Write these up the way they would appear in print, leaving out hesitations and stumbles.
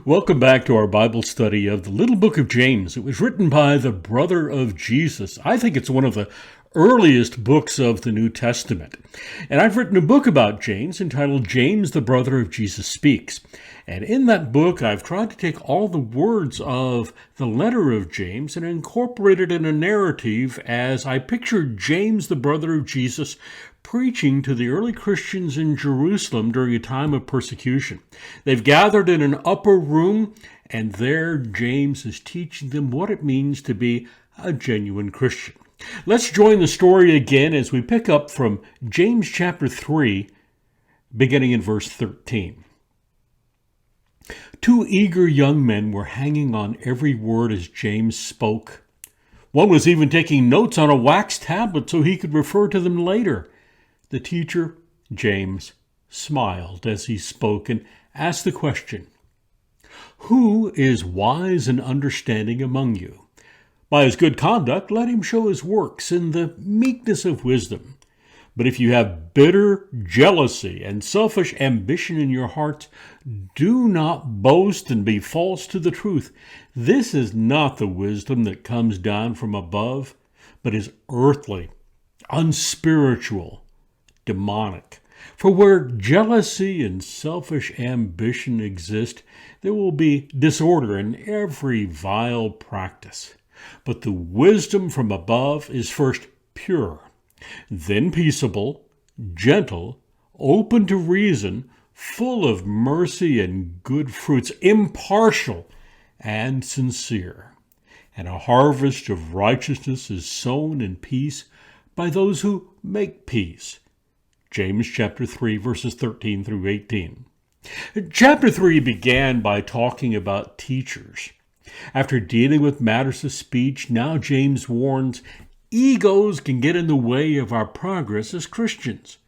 Welcome back to our Bible study of the little book of James. It was written by the brother of Jesus. I think it's one of the earliest books of the New Testament. And I've written a book about James entitled James, the Brother of Jesus Speaks. And in that book, I've tried to take all the words of the letter of James and incorporate it in a narrative as I pictured James, the brother of Jesus, preaching to the early Christians in Jerusalem during a time of persecution. They've gathered in an upper room, and there James is teaching them what it means to be a genuine Christian. Let's join the story again as we pick up from James chapter 3, beginning in verse 13. Two eager young men were hanging on every word as James spoke. One was even taking notes on a wax tablet so he could refer to them later. The teacher, James, smiled as he spoke and asked the question, "Who is wise and understanding among you? By his good conduct, let him show his works in the meekness of wisdom. But if you have bitter jealousy and selfish ambition in your hearts, do not boast and be false to the truth. This is not the wisdom that comes down from above, but is earthly, unspiritual, demonic. For where jealousy and selfish ambition exist, there will be disorder in every vile practice. But the wisdom from above is first pure, then peaceable, gentle, open to reason, full of mercy and good fruits, impartial and sincere. And a harvest of righteousness is sown in peace by those who make peace." James chapter 3, verses 13 through 18. Chapter 3 began by talking about teachers. After dealing with matters of speech, now James warns egos can get in the way of our progress as Christians.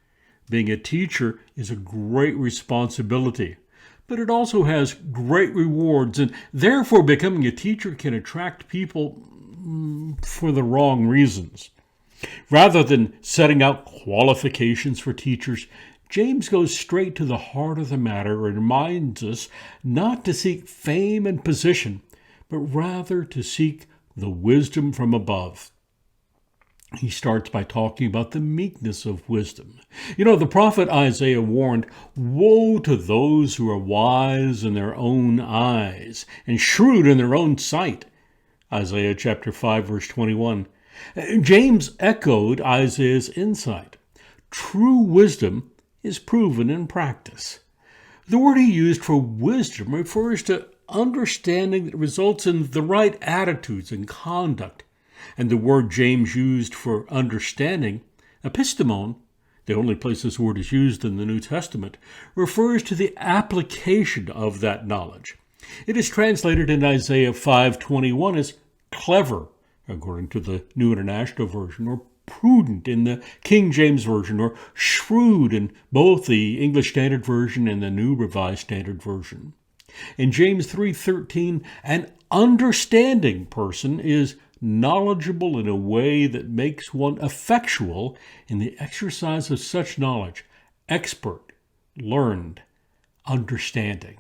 Being a teacher is a great responsibility, but it also has great rewards, and therefore becoming a teacher can attract people for the wrong reasons. Rather than setting out qualifications for teachers, James goes straight to the heart of the matter and reminds us not to seek fame and position, but rather to seek the wisdom from above. He starts by talking about the meekness of wisdom. The prophet Isaiah warned, "Woe to those who are wise in their own eyes and shrewd in their own sight." Isaiah chapter 5, verse 21. James echoed Isaiah's insight. True wisdom is proven in practice. The word he used for wisdom refers to understanding that results in the right attitudes and conduct. And the word James used for understanding, epistemon, the only place this word is used in the New Testament, refers to the application of that knowledge. It is translated in Isaiah 5:21 as clever, according to the New International Version, or prudent in the King James Version, or shrewd in both the English Standard Version and the New Revised Standard Version. In James 3:13, an understanding person is knowledgeable in a way that makes one effectual in the exercise of such knowledge, expert, learned, understanding.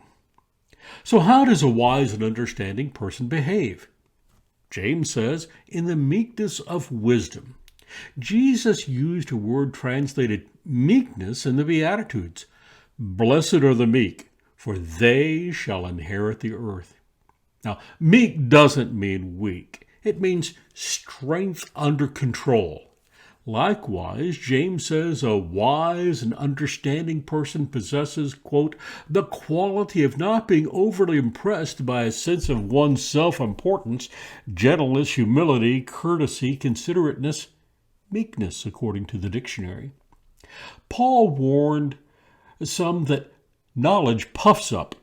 So how does a wise and understanding person behave? James says, in the meekness of wisdom. Jesus used a word translated meekness in the Beatitudes. Blessed are the meek, for they shall inherit the earth. Now, meek doesn't mean weak. It means strength under control. Likewise, James says a wise and understanding person possesses, quote, the quality of not being overly impressed by a sense of one's self-importance, gentleness, humility, courtesy, considerateness, meekness, according to the dictionary. Paul warned some that knowledge puffs up,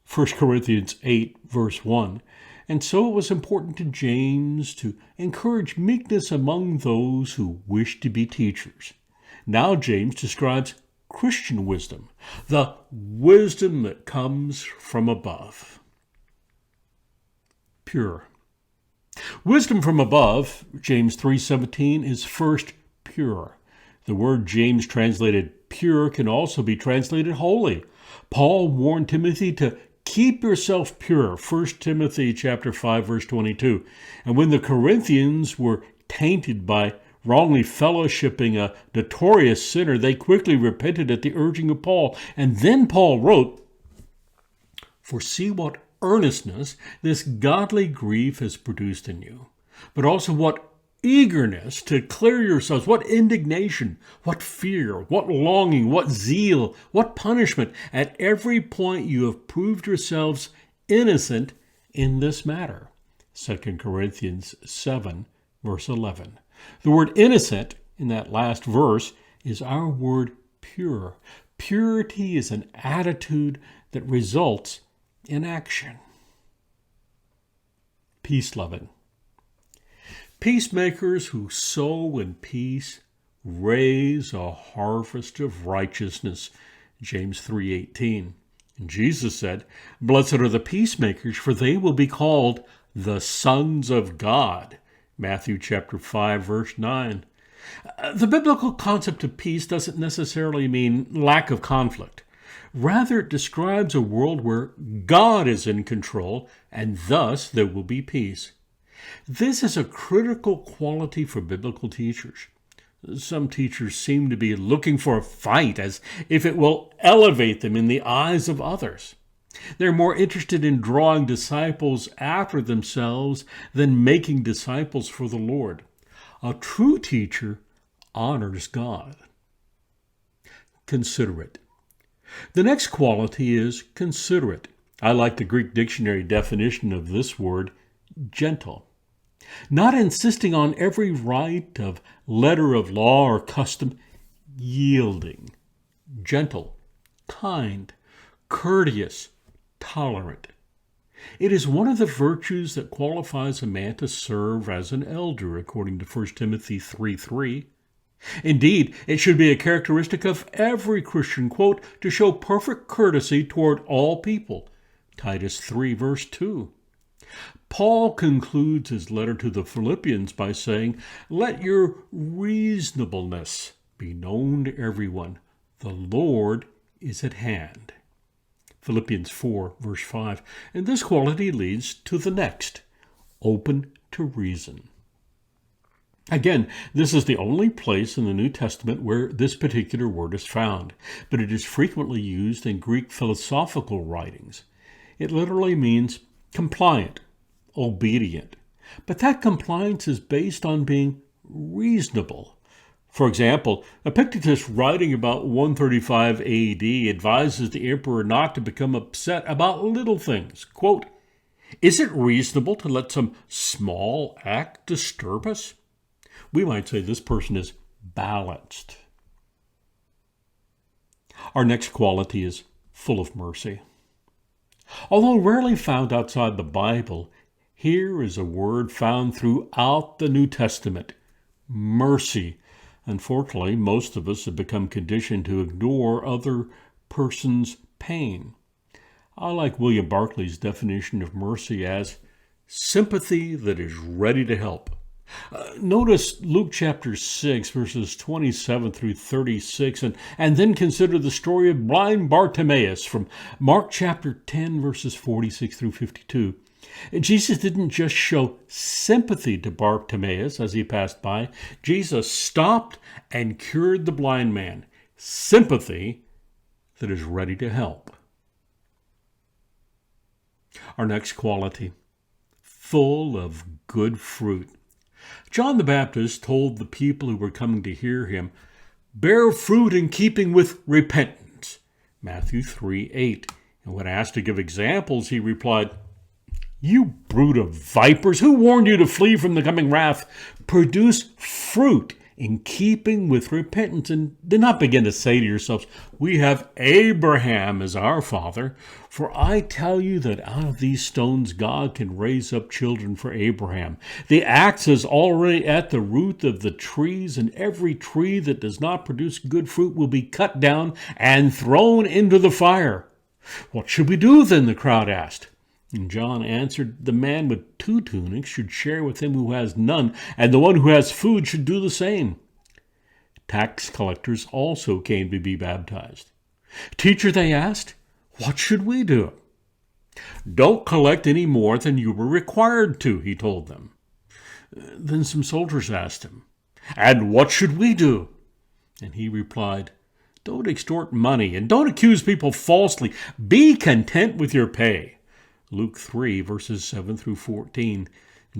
1 Corinthians 8, verse 1. And so it was important to James to encourage meekness among those who wish to be teachers. Now James describes Christian wisdom, the wisdom that comes from above. Pure. Wisdom from above, James 3:17, is first pure. The word James translated pure can also be translated holy. Paul warned Timothy to keep yourself pure, 1 Timothy chapter 5, verse 22. And when the Corinthians were tainted by wrongly fellowshipping a notorious sinner, they quickly repented at the urging of Paul. And then Paul wrote, "For see what earnestness this godly grief has produced in you, but also what eagerness to clear yourselves, what indignation, what fear, what longing, what zeal, what punishment. At every point you have proved yourselves innocent in this matter." 2 Corinthians 7, verse 11. The word innocent in that last verse is our word pure. Purity is an attitude that results in action. Peace-loving. Peacemakers who sow in peace raise a harvest of righteousness. James 3:18. And Jesus said, "Blessed are the peacemakers, for they will be called the sons of God." Matthew chapter 5, verse 9. The biblical concept of peace doesn't necessarily mean lack of conflict. Rather, it describes a world where God is in control, and thus there will be peace. This is a critical quality for biblical teachers. Some teachers seem to be looking for a fight as if it will elevate them in the eyes of others. They're more interested in drawing disciples after themselves than making disciples for the Lord. A true teacher honors God. Considerate. The next quality is considerate. I like the Greek dictionary definition of this word, gentle. Not insisting on every right of letter of law or custom, yielding, gentle, kind, courteous, tolerant. It is one of the virtues that qualifies a man to serve as an elder, according to 1 Timothy 3:3. Indeed, it should be a characteristic of every Christian, quote, to show perfect courtesy toward all people, Titus 3, verse 2. Paul concludes his letter to the Philippians by saying, "Let your reasonableness be known to everyone. The Lord is at hand." Philippians 4, verse 5. And this quality leads to the next, open to reason. Again, this is the only place in the New Testament where this particular word is found, but it is frequently used in Greek philosophical writings. It literally means compliant, obedient. But that compliance is based on being reasonable. For example, Epictetus, writing about 135 AD, advises the emperor not to become upset about little things. Quote, "Is it reasonable to let some small act disturb us?" We might say this person is balanced. Our next quality is full of mercy. Although rarely found outside the Bible, here is a word found throughout the New Testament, mercy. Unfortunately, most of us have become conditioned to ignore other person's pain. I like William Barclay's definition of mercy as sympathy that is ready to help. Notice Luke chapter 6, verses 27 through 36, and then consider the story of blind Bartimaeus from Mark chapter 10, verses 46 through 52. Jesus didn't just show sympathy to Bartimaeus as he passed by. Jesus stopped and cured the blind man. Sympathy that is ready to help. Our next quality, full of good fruit. John the Baptist told the people who were coming to hear him, "Bear fruit in keeping with repentance." Matthew 3:8. And when asked to give examples, he replied, "You brood of vipers, who warned you to flee from the coming wrath? Produce fruit in keeping with repentance, and do not begin to say to yourselves, 'We have Abraham as our father.' For I tell you that out of these stones God can raise up children for Abraham. The axe is already at the root of the trees, and every tree that does not produce good fruit will be cut down and thrown into the fire." "What should we do then?" the crowd asked. And John answered, "The man with 2 tunics should share with him who has none, and the one who has food should do the same." Tax collectors also came to be baptized. "Teacher," they asked, "what should we do?" Don't collect any more than you were required to, he told them. Then some soldiers asked him, "And what should we do?" And he replied, "Don't extort money and don't accuse people falsely. Be content with your pay." Luke 3, verses 7 through 14.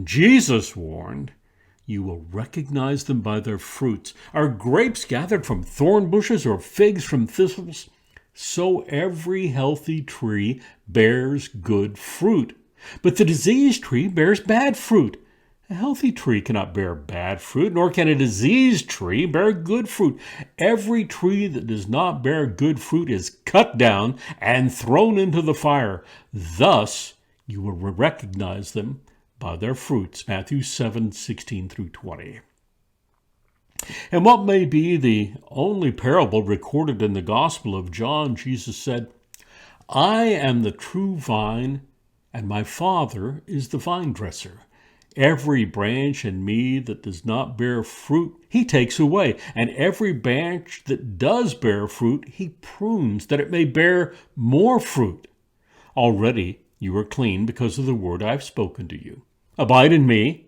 Jesus warned, "You will recognize them by their fruits. Are grapes gathered from thorn bushes or figs from thistles? So every healthy tree bears good fruit, but the diseased tree bears bad fruit. A healthy tree cannot bear bad fruit, nor can a diseased tree bear good fruit. Every tree that does not bear good fruit is cut down and thrown into the fire. Thus you will recognize them by their fruits." Matthew 7:16 through 20. In what may be the only parable recorded in the Gospel of John, Jesus said, "I am the true vine, and my Father is the vine dresser. Every branch in me that does not bear fruit, he takes away, and every branch that does bear fruit, he prunes, that it may bear more fruit. Already you are clean because of the word I have spoken to you. Abide in me,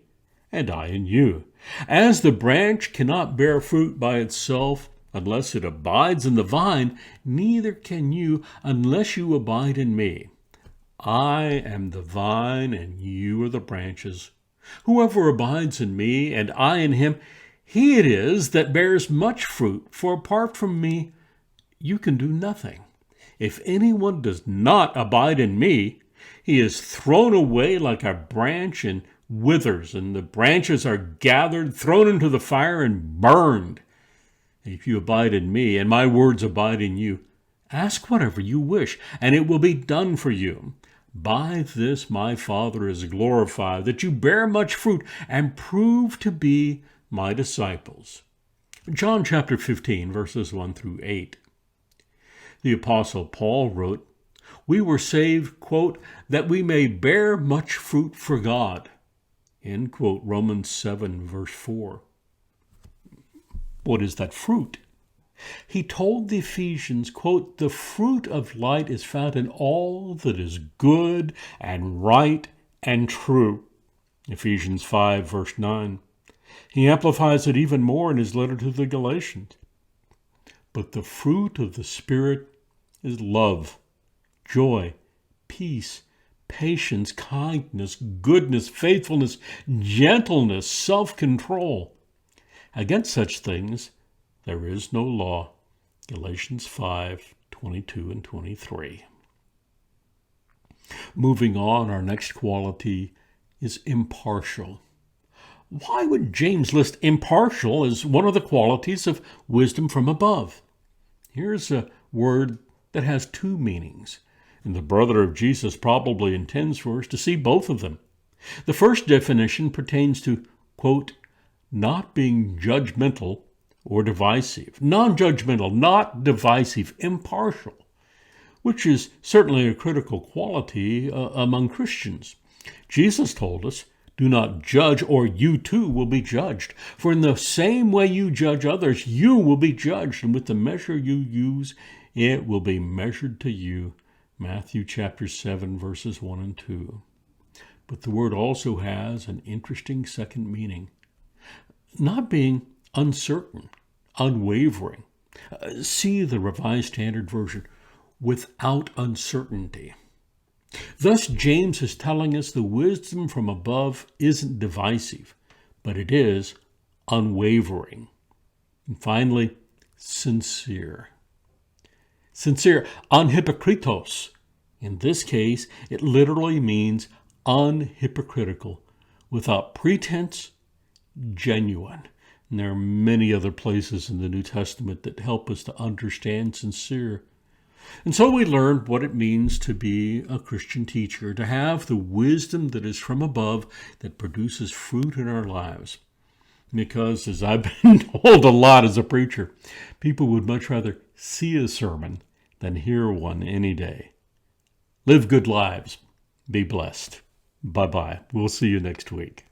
and I in you. As the branch cannot bear fruit by itself unless it abides in the vine, neither can you unless you abide in me. I am the vine, and you are the branches. Whoever abides in me, and I in him, he it is that bears much fruit, for apart from me you can do nothing. If anyone does not abide in me, he is thrown away like a branch and withers, and the branches are gathered, thrown into the fire, and burned. If you abide in me, and my words abide in you, ask whatever you wish, and it will be done for you. By this my Father is glorified, that you bear much fruit and prove to be my disciples." John chapter 15, verses 1 through 8. The Apostle Paul wrote, "We were saved, quote, that we may bear much fruit for God." End quote. Romans 7, verse 4. What is that fruit? He told the Ephesians, quote, "The fruit of light is found in all that is good and right and true." Ephesians 5, verse 9. He amplifies it even more in his letter to the Galatians. "But the fruit of the Spirit is love, joy, peace, patience, kindness, goodness, faithfulness, gentleness, self-control. Against such things there is no law." Galatians 5:22 and 23. Moving on, our next quality is impartial. Why would James list impartial as one of the qualities of wisdom from above? Here's a word that has two meanings, and the brother of Jesus probably intends for us to see both of them. The first definition pertains to, quote, "not being judgmental or divisive." Non-judgmental, not divisive, impartial, which is certainly a critical quality among Christians. Jesus told us, "Do not judge, or you too will be judged. For in the same way you judge others, you will be judged, and with the measure you use, it will be measured to you." Matthew chapter 7, verses 1 and 2. But the word also has an interesting second meaning. Not being uncertain, unwavering. See the Revised Standard Version, without uncertainty. Thus, James is telling us the wisdom from above isn't divisive, but it is unwavering. And finally, sincere. Sincere, unhypocritos. In this case, it literally means unhypocritical, without pretense, genuine. And there are many other places in the New Testament that help us to understand sincere. And so we learned what it means to be a Christian teacher, to have the wisdom that is from above that produces fruit in our lives. Because, as I've been told a lot as a preacher, people would much rather see a sermon than hear one any day. Live good lives. Be blessed. Bye-bye. We'll see you next week.